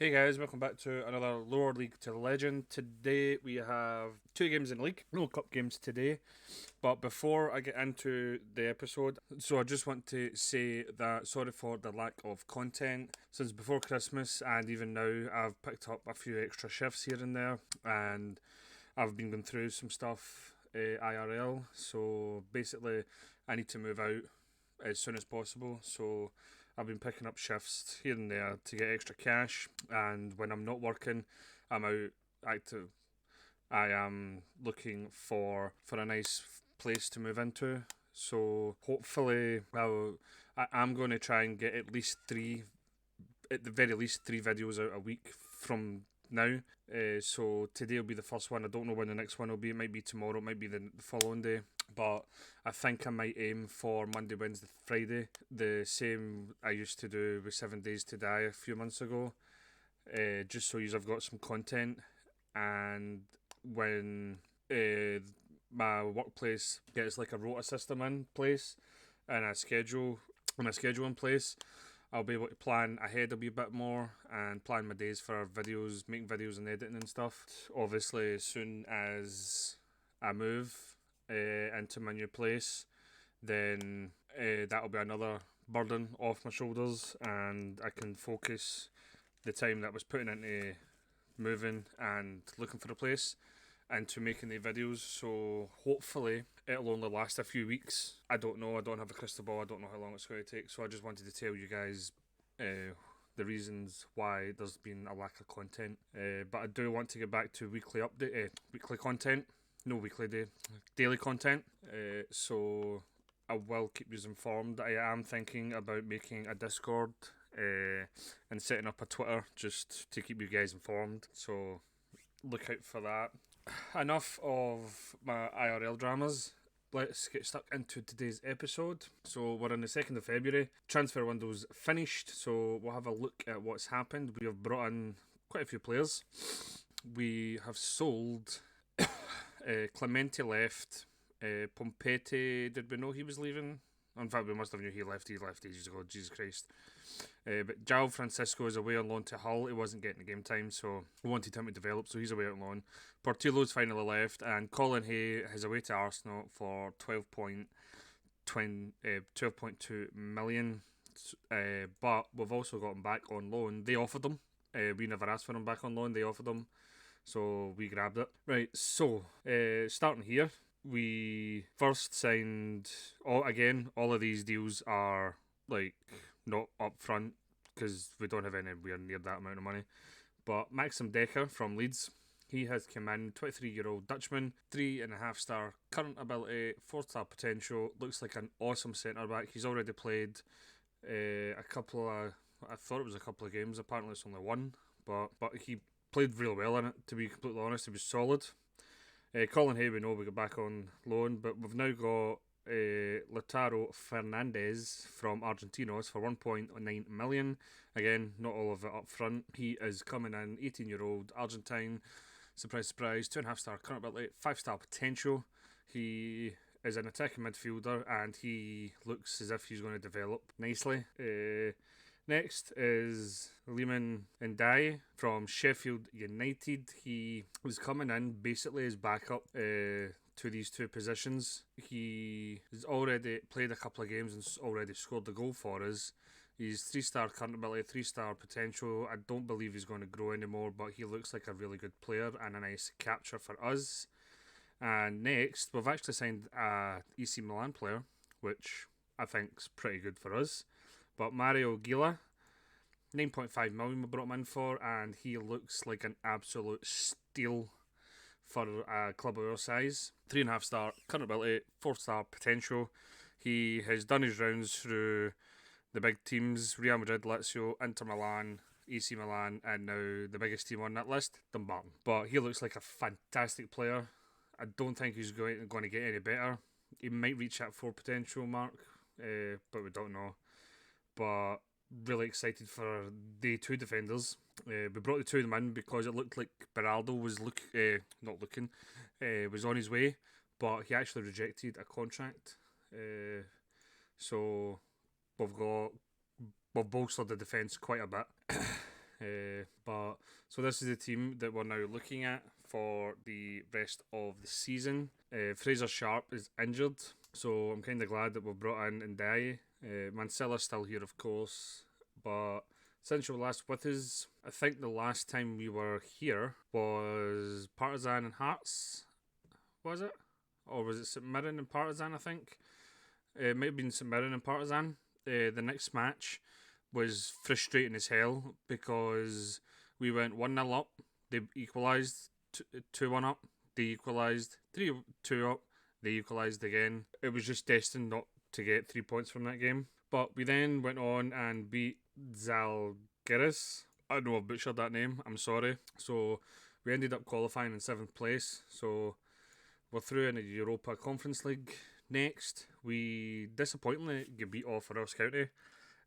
Hey guys, welcome back to another Lower League to Legend. Today we have two games in the league, no cup games today. But before I get into the episode, I just want to say that sorry for the lack of content. Since before Christmas and even now, I've picked up a few extra shifts here and there, and I've been going through some stuff IRL. So basically, I need to move out as soon as possible. So I've been picking up shifts here and there to get extra cash, and when I'm not working, I'm out active. I am looking for a nice place to move into. So hopefully, I'm going to try and get at least three, at the very least, three videos out a week from now. So today will be the first one. I don't know when the next one will be. It might be tomorrow. It might be the following day. But I think I might aim for Monday, Wednesday, Friday. The same I used to do with 7 Days to Die a few months ago. Just so you've got some content. And when my workplace gets like a rota system in place and a schedule in place, I'll be able to plan ahead a wee bit more and plan my days for videos, making videos and editing and stuff. Obviously, as soon as I move into my new place, then that'll be another burden off my shoulders, and I can focus the time that was putting into moving and looking for a place into making the videos. So hopefully it'll only last a few weeks. I don't know. I don't have a crystal ball. I don't know how long it's going to take. So I just wanted to tell you guys the reasons why there's been a lack of content. But I do want to get back to weekly content. No weekly day, daily content. So I will keep you informed. I am thinking about making a Discord and setting up a Twitter just to keep you guys informed. So look out for that. Enough of my IRL dramas. Let's get stuck into today's episode. So we're on the 2nd of February. Transfer window's finished, so we'll have a look at what's happened. We have brought in quite a few players. We have sold Clemente left. Pompetti, did we know he was leaving? In fact, we must have knew he left. He left ages ago. Jesus Christ. But João Francisco is away on loan to Hull. He wasn't getting the game time, so we wanted him to develop, so he's away on loan. Portillo's finally left, and Colin Hay is away to Arsenal for 12.2 million. But we've also got him back on loan. They offered him. We never asked for him back on loan. They offered him, so we grabbed it. Right, so starting here, we first signed. All of these deals are like not upfront because we don't have anywhere near that amount of money. But Maxim Decker from Leeds, he has come in, 23-year-old Dutchman, 3.5-star current ability, 4-star potential, looks like an awesome centre back. He's already played a couple of, I thought it was a couple of games, apparently it's only one, but he played real well in it, to be completely honest. He was solid. Colin Hay, we know we got back on loan, but we've now got Lautaro Fernandez from Argentinos for 1.9 million. Again, not all of it up front. He is coming in, 18-year-old Argentine. Surprise, surprise. 2.5-star current ability, 5-star potential. He is an attacking midfielder and he looks as if he's going to develop nicely. Next is Lehman Ndiaye from Sheffield United. He was coming in basically as backup to these two positions. He has already played a couple of games and already scored the goal for us. He's 3-star current ability, 3-star potential. I don't believe he's going to grow anymore, but he looks like a really good player and a nice capture for us. And next, we've actually signed a EC Milan player, which I think's pretty good for us. But Mario Gila, 9.5 million we brought him in for, and he looks like an absolute steal for a club of our size. 3.5-star current ability, 4-star potential. He has done his rounds through the big teams: Real Madrid, Lazio, Inter Milan, AC Milan, and now the biggest team on that list, Dumbarton. But he looks like a fantastic player. I don't think he's going to get any better. He might reach that 4 potential mark, but we don't know. But really excited for the two defenders. We brought the two of them in because it looked like Beraldo was was on his way, but he actually rejected a contract. So we've bolstered the defence quite a bit. But so this is the team that we're now looking at for the rest of the season. Fraser Sharp is injured, so I'm kind of glad that we've brought in Ndiaye. Mancella's still here, of course, but since you were last with us, I think the last time we were here was Partizan and Hearts, was it? Or was it St Mirren and Partizan, I think? It might have been St Mirren and Partizan. The next match was frustrating as hell because we went 1-0 up, they equalised, 2-1 up, they equalised, 3-2 up, they equalised again. It was just destined not to get 3 points from that game. But we then went on and beat Zalgiris. I know I've butchered that name, I'm sorry. So we ended up qualifying in 7th place. So we're through in the Europa Conference League. Next, we disappointingly get beat off Ross County.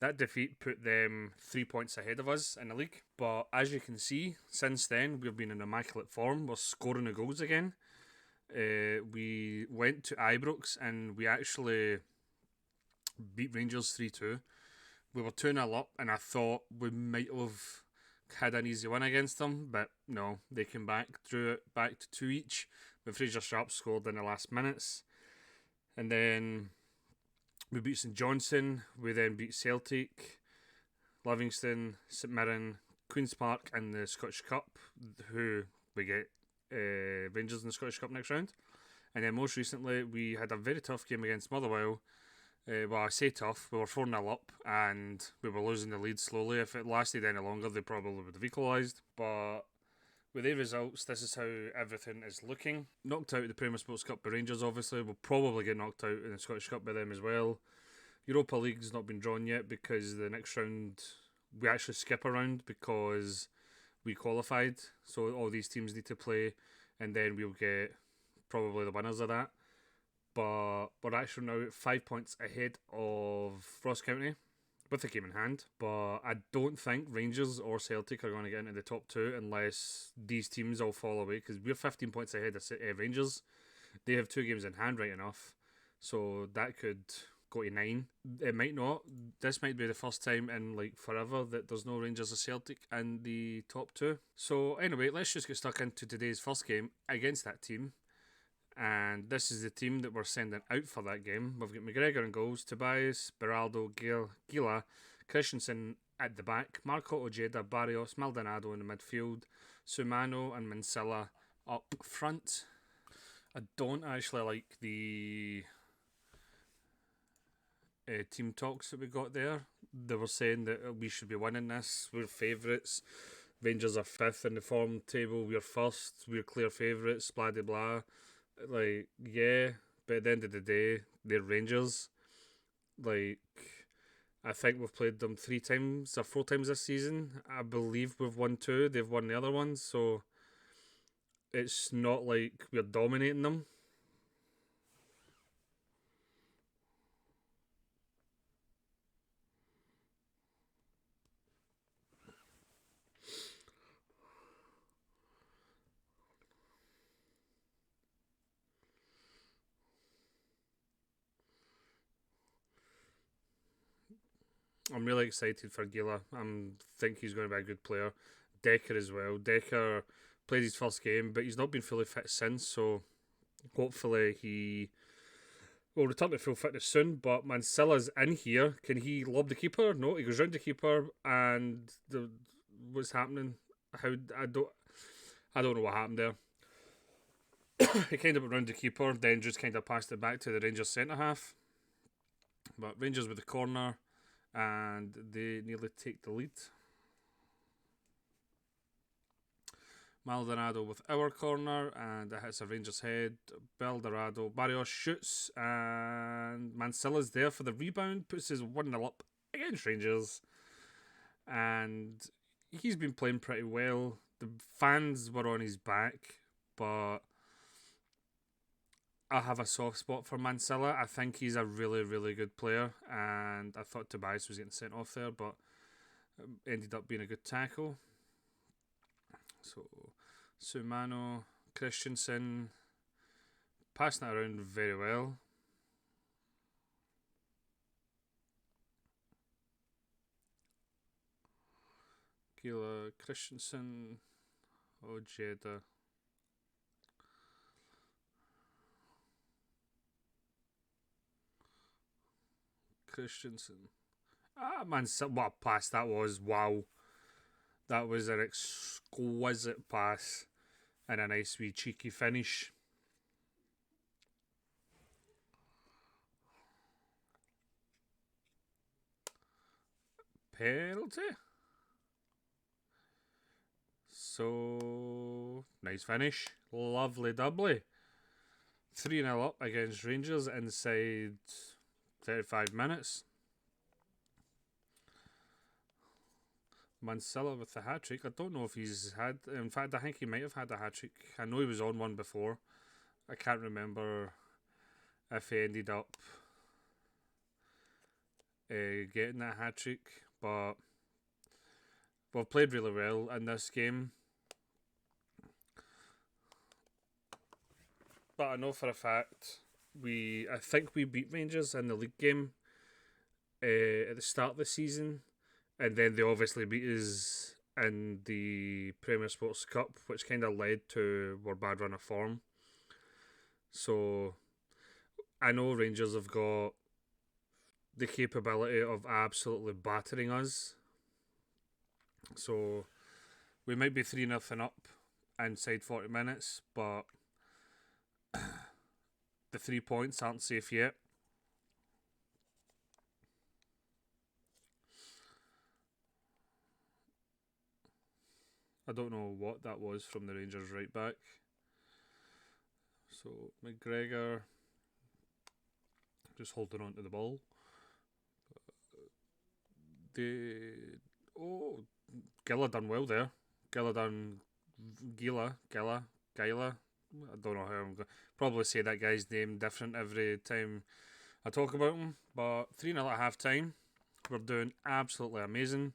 That defeat put them 3 points ahead of us in the league. But as you can see, since then, we've been in immaculate form. We're scoring the goals again. We went to Ibrox and we actually beat Rangers 3-2. We were 2-0 up and I thought we might have had an easy win against them, but no, they came back, drew it back to 2 each, but Fraser Sharp scored in the last minutes. And then we beat St Johnstone, we then beat Celtic, Livingston, St Mirren, Queen's Park in the Scottish Cup, who we get Rangers in the Scottish Cup next round. And then most recently we had a very tough game against Motherwell. Well, I say tough, we were 4-0 up and we were losing the lead slowly. If it lasted any longer, they probably would have equalised. But with the results, this is how everything is looking. Knocked out of the Premier Sports Cup by Rangers, obviously. We'll probably get knocked out in the Scottish Cup by them as well. Europa League's not been drawn yet because the next round, we actually skip a round because we qualified. So all these teams need to play and then we'll get probably the winners of that. But we're actually now 5 points ahead of Ross County with the game in hand. But I don't think Rangers or Celtic are going to get into the top 2 unless these teams all fall away, because we're 15 points ahead of Rangers. They have 2 games in hand right enough, so that could go to 9. It might not. This might be the first time in like forever that there's no Rangers or Celtic in the top 2. So anyway, let's just get stuck into today's first game against that team. And this is the team that we're sending out for that game. We've got McGregor in goals, Tobias, Beraldo, Gila, Christensen at the back, Marco Ojeda, Barrios, Maldonado in the midfield, Sumano and Mansilla up front. I don't actually like the team talks that we got there. They were saying that we should be winning this. We're favourites. Rangers are 5th in the form table. We're 1st. We're clear favourites. Blah de blah. Like, yeah, but at the end of the day, they're Rangers. Like, I think we've played them 3 times or 4 times this season. I believe we've won 2. They've won the other ones, so it's not like we're dominating them. I'm really excited for Gila. I think he's going to be a good player. Decker as well. Decker played his first game, but he's not been fully fit since, so hopefully he will return to full fitness soon. But Mancella's in here. Can he lob the keeper? No, he goes round the keeper, and what's happening? I don't know what happened there. He kind of went round the keeper, then just kind of passed it back to the Rangers centre half. But Rangers with the corner, and they nearly take the lead. Maldonado with our corner, and it hits a Rangers head. Beldorado, Barrios shoots, and Mancilla's there for the rebound, puts his 1-0 up against Rangers. And he's been playing pretty well. The fans were on his back, but I have a soft spot for Mancilla. I think he's a really, really good player, and I thought Tobias was getting sent off there, but it ended up being a good tackle. So, Sumano, Christensen, passing it around very well. Gila, Christensen, Ojeda. Christensen. Ah, man, what a pass that was. Wow. That was an exquisite pass and a nice wee cheeky finish. Penalty. So, nice finish. Lovely doubly. 3-0 up against Rangers inside 35 minutes. Mansilla with the hat-trick. I don't know if he's had... In fact, I think he might have had a hat-trick. I know he was on one before. I can't remember if he ended up getting that hat-trick. But we've played really well in this game. But I know for a fact I think we beat Rangers in the league game at the start of the season, and then they obviously beat us in the Premier Sports Cup, which kind of led to our bad run of form. So I know Rangers have got the capability of absolutely battering us. So we might be 3-0 up inside 40 minutes, but the 3 points aren't safe yet. I don't know what that was from the Rangers right back. So McGregor just holding on to the ball. Gila done well there. Gila. I don't know how I'm going to probably say that guy's name different every time I talk about him. But 3-0 at half time. We're doing absolutely amazing.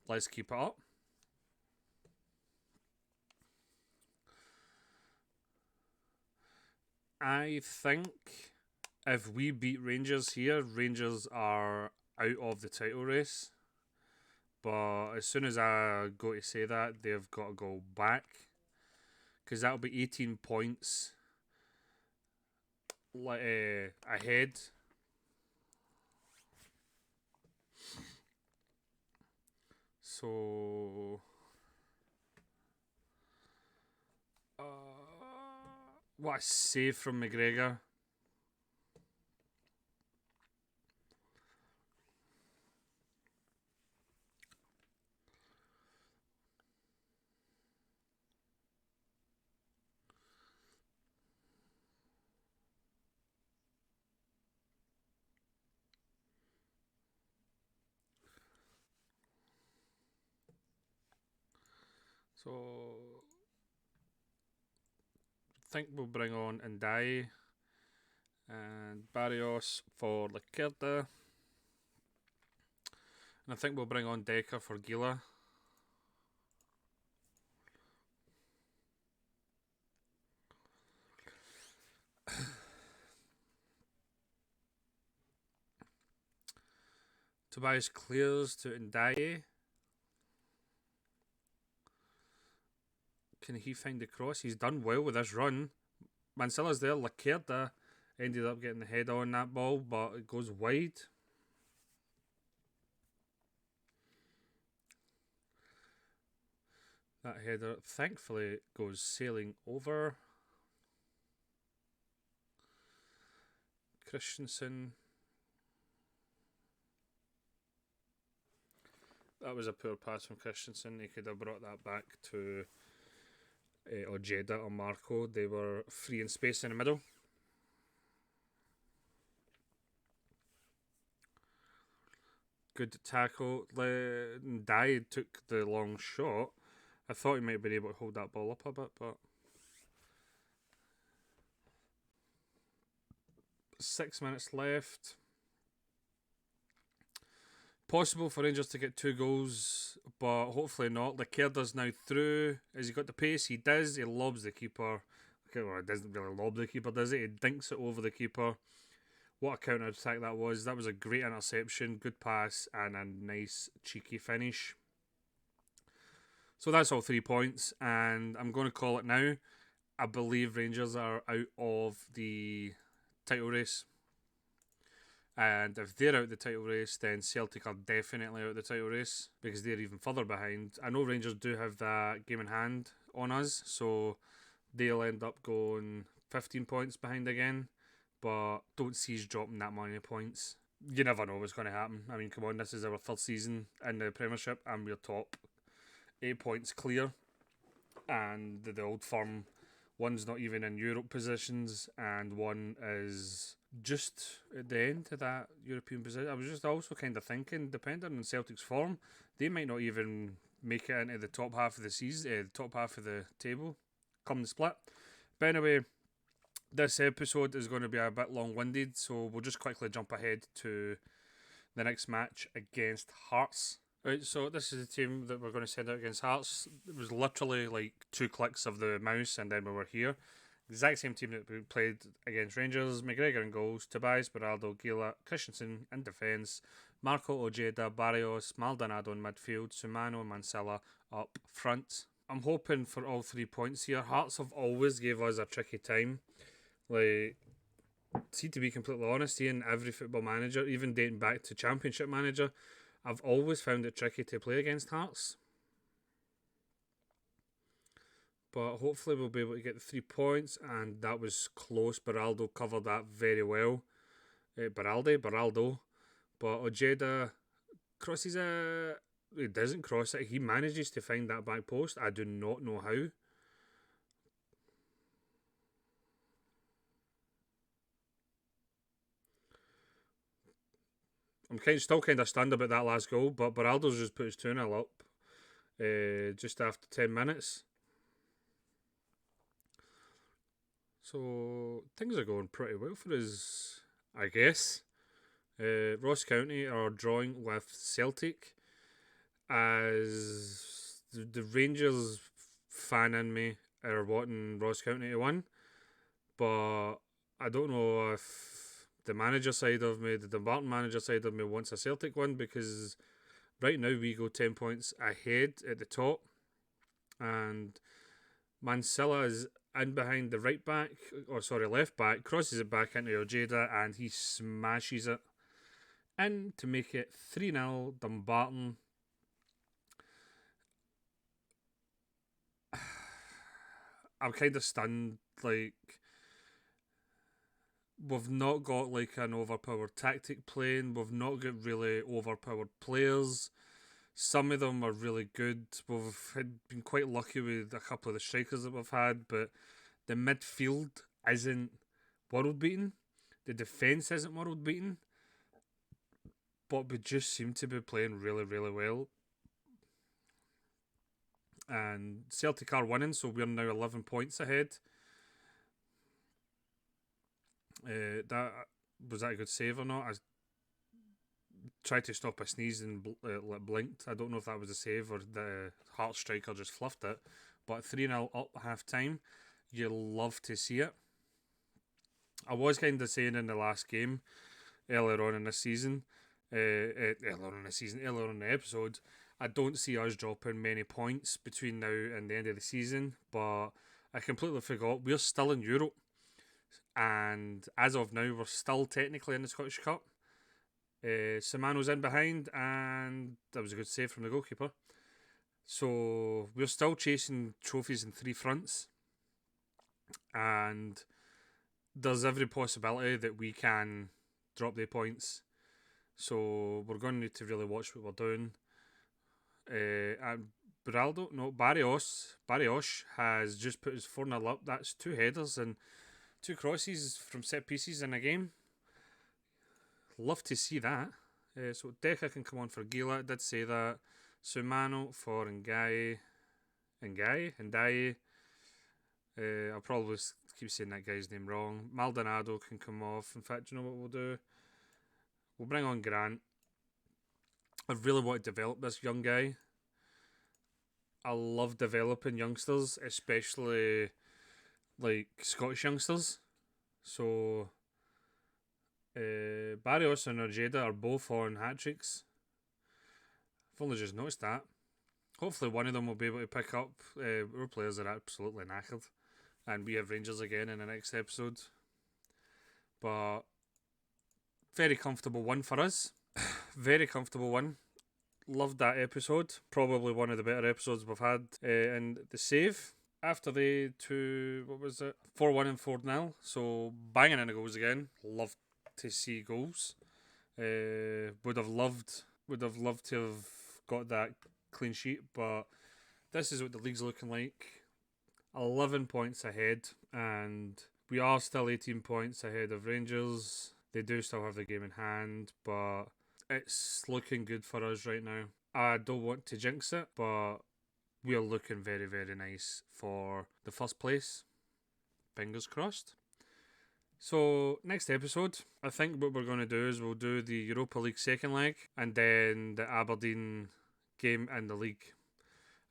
Let's keep it up. I think if we beat Rangers here, Rangers are out of the title race. But as soon as I go to say that, they've got to go back. Because that'll be 18 points ahead. So... what a save from McGregor. So, I think we'll bring on Ndai and Barrios for Lacerda. And I think we'll bring on Decker for Gila. Tobias clears to Ndai. Can he find the cross? He's done well with this run. Mansilla's there. Lacerda ended up getting the head on that ball, but it goes wide. That header thankfully goes sailing over. Christensen. That was a poor pass from Christensen. He could have brought that back to Ojeda or Marco. They were free in space in the middle. Good tackle. Ndai took the long shot. I thought he might have been able to hold that ball up a bit, but 6 minutes left. Possible for Rangers to get 2 goals, but hopefully not. Lacerda's now through. Has he got the pace? He does. He lobs the keeper. Okay, well, he doesn't really lob the keeper, does he? He dinks it over the keeper. What a counter attack that was. That was a great interception, good pass, and a nice cheeky finish. So that's all 3 points, and I'm going to call it now. I believe Rangers are out of the title race. And if they're out of the title race, then Celtic are definitely out of the title race because they're even further behind. I know Rangers do have that game in hand on us, so they'll end up going 15 points behind again, but don't see us dropping that many points. You never know what's going to happen. I mean, come on, this is our third season in the Premiership and we're top. 8 points clear, and the old firm, one's not even in Europe positions, and one is just at the end of that European position. I was just also kind of thinking, depending on Celtic's form, they might not even make it into the top half of the season, the top half of the table, come the split. But anyway, this episode is going to be a bit long-winded, so we'll just quickly jump ahead to the next match against Hearts. Right, so this is the team that we're going to send out against Hearts. It was literally like 2 clicks of the mouse and then we were here. Exact same team that we played against Rangers. McGregor in goals, Tobias, Beraldo, Gila, Christensen in defence, Marco Ojeda, Barrios, Maldonado in midfield, Sumano and Mansella up front. I'm hoping for all 3 points here. Hearts have always gave us a tricky time. Like, see, to be completely honest, in every Football Manager, even dating back to Championship Manager, I've always found it tricky to play against Hearts. But hopefully we'll be able to get the 3 points, and that was close. Beraldo covered that very well. Beraldo. But Ojeda crosses it. He doesn't cross it. He manages to find that back post. I do not know how. I'm still kind of stunned about that last goal, but Beraldo's just put his 2-0 up just after 10 minutes. So things are going pretty well for us, I guess. Ross County are drawing with Celtic, as the Rangers fan in me are wanting Ross County to win, but I don't know if the manager side of me, the Dumbarton manager side of me, wants a Celtic win, because right now we go 10 points ahead at the top, and Mansella is in behind the left back, crosses it back into Ojeda, and he smashes it in to make it 3-0 Dumbarton. I'm kind of stunned. Like, we've not got like an overpowered tactic playing. We've not got really overpowered players. Some of them are really good. We've been quite lucky with a couple of the strikers that we've had, but the midfield isn't world beating. The defence isn't world beating. But we just seem to be playing really, really well. And Celtic are winning, so we're now 11 points ahead. Was that a good save or not? I tried to stop a sneeze and blinked. I don't know if that was a save or the Heart striker just fluffed it. But 3-0 up half time. You love to see it. I was kind of saying in the last game, earlier on in the episode, I don't see us dropping many points between now and the end of the season, but I completely forgot we're still in Europe, and as of now we're still technically in the Scottish Cup. Samano's in behind, and that was a good save from the goalkeeper. So we're still chasing trophies in 3 fronts, and there's every possibility that we can drop the points. So we're going to need to really watch what we're doing. And Barrios has just put his 4-0 up. That's 2 headers and 2 crosses from set pieces in a game. Love to see that. So Deca can come on for Gila. Did say that. Sumano for Ndiaye. I'll probably keep saying that guy's name wrong. Maldonado can come off. In fact, you know what we'll do? We'll bring on Grant. I really want to develop this young guy. I love developing youngsters, especially like Scottish youngsters. So Barrios and Ojeda are both on hat-tricks. I've only just noticed that. hopefully one of them will be able to pick up. Our players are absolutely knackered, and we have Rangers again in the next episode. But very comfortable one for us. Very comfortable one. Loved that episode. Probably one of the better episodes we've had. And the save after the 4-1 and 4-0. So banging in the goals again. Love to see goals. Would have loved to have got that clean sheet, but this is what the league's looking like. 11 points ahead, and we are still 18 points ahead of Rangers. They do still have the game in hand, but it's looking good for us right now. I don't want to jinx it, but we are looking very, very nice for the first place. Fingers crossed. So, next episode, I think what we're going to do is we'll do the Europa League second leg and then the Aberdeen game in the league.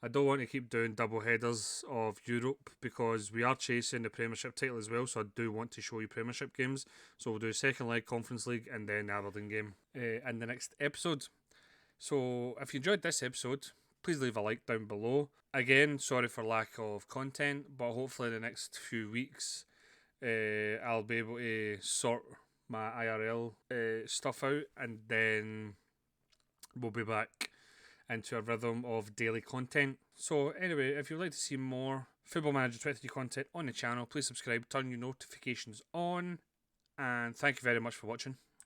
I don't want to keep doing double headers of Europe because we are chasing the Premiership title as well, so I do want to show you Premiership games. So we'll do second leg, Conference League, and then the Aberdeen game in the next episode. So if you enjoyed this episode, please leave a like down below. Again, sorry for lack of content, but hopefully in the next few weeks I'll be able to sort my IRL stuff out, and then we'll be back into a rhythm of daily content. So anyway, if you'd like to see more Football Manager 23 content on the channel, please subscribe, turn your notifications on, and thank you very much for watching.